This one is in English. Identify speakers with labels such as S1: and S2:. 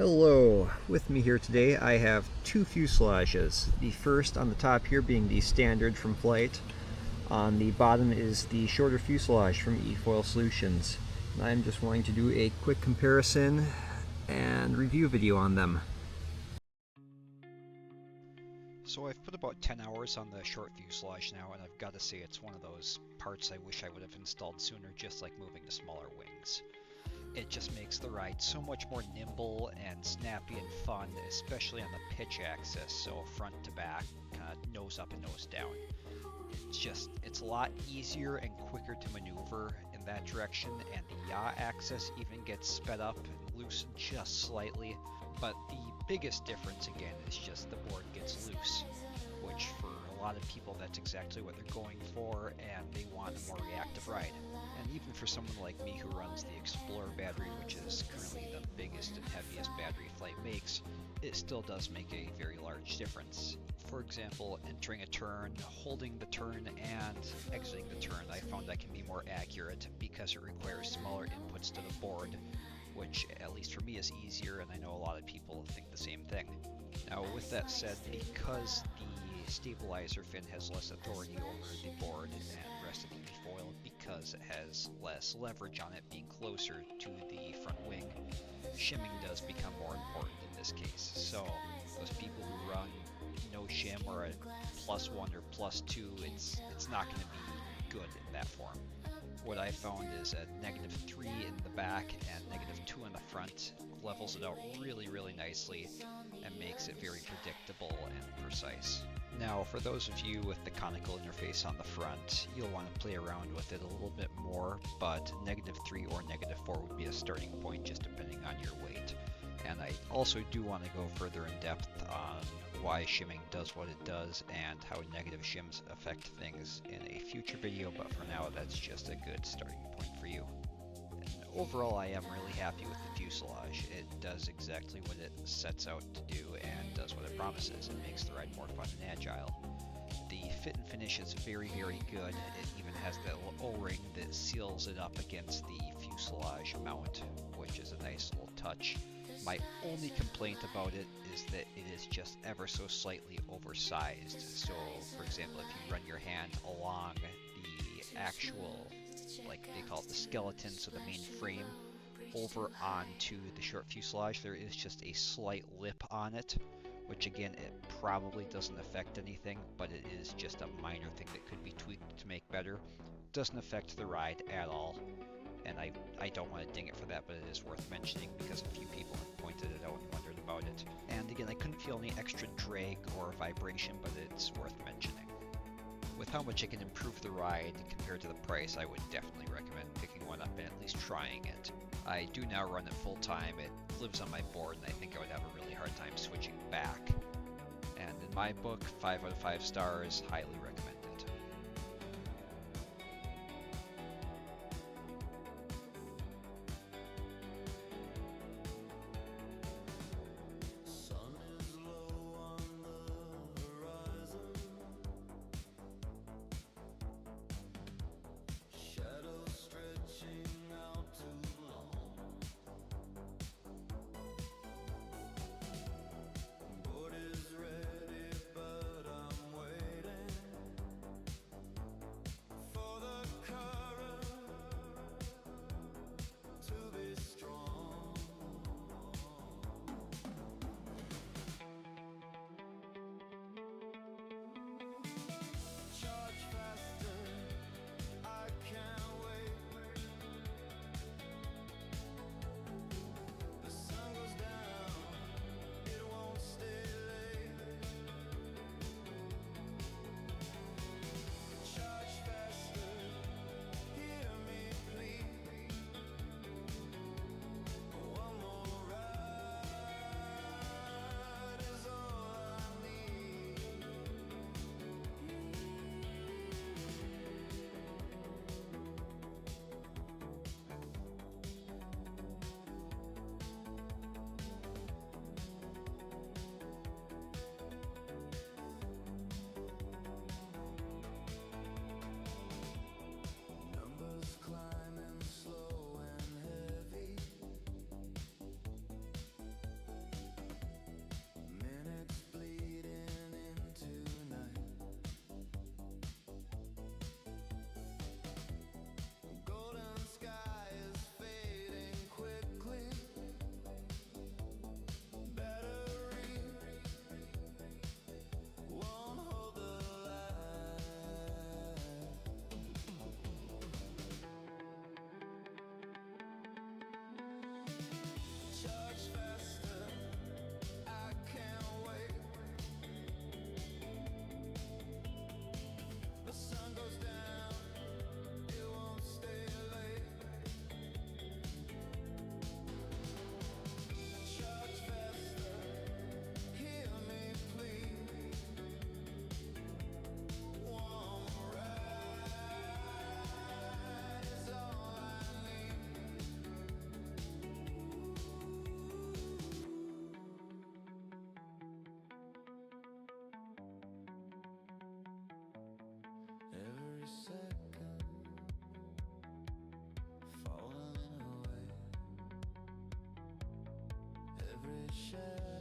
S1: Hello, with me here today I have two fuselages. The first on the top here being the standard from Flite. On the bottom is the shorter fuselage from eFoil Solutions. And I'm just wanting to do a quick comparison and review video on them.
S2: So I've put about 10 hours on the short fuselage now, and I've got to say it's one of those parts I wish I would have installed sooner, just like moving to smaller wings. It just makes the ride so much more nimble and snappy and fun, especially on the pitch axis, so front to back, kind of nose up and nose down. It's a lot easier and quicker to maneuver in that direction, and the yaw axis even gets sped up and loosened just slightly, but the biggest difference again is just the board gets loose, which for a lot of people that's exactly what they're going for, and they want a more reactive ride. And even for someone like me who runs the Explorer battery, which is currently the biggest and heaviest battery Flite makes, it still does make a very large difference. For example, entering a turn, holding the turn, and exiting the turn, I found that can be more accurate because it requires smaller inputs to the board, which at least for me is easier, and I know a lot of people think the same thing. Now with that said, because the stabilizer fin has less authority over the board and the rest of the eFoil, because it has less leverage on it being closer to the front wing, shimming does become more important in this case. So those people who run no shim or a +1 or +2, it's not going to be good in that form. What I found is at -3 in the back and -2 in the front levels it out really nicely and makes it very predictable and precise. Now for those of you with the conical interface on the front, you'll want to play around with it a little bit more, but -3 or -4 would be a starting point just depending on your weight. And I also do want to go further in depth on why shimming does what it does and how negative shims affect things in a future video, but for now that's just a good starting point for you. And overall I am really happy with the fuselage. It does exactly what it sets out to do and does what it promises. It makes the ride more fun and agile. The fit and finish is very good. It even has that little O-ring that seals it up against the fuselage mount, which is a nice little touch. My only complaint about it is that it is just ever so slightly oversized. So, for example, if you run your hand along the actual, like they call it the skeleton, so the main frame, over onto the short fuselage, there is just a slight lip on it, which again, it probably doesn't affect anything, but it is just a minor thing that could be tweaked to make better. It doesn't affect the ride at all. And I don't want to ding it for that, but it is worth mentioning because a few people have pointed it out and wondered about it. And again, I couldn't feel any extra drag or vibration, but it's worth mentioning. With how much it can improve the ride compared to the price, I would definitely recommend picking one up and at least trying it. I do now run it full time, it lives on my board, and I think I would have a really hard time switching back. And in my book, 5 out of 5 stars, highly recommended.
S3: share.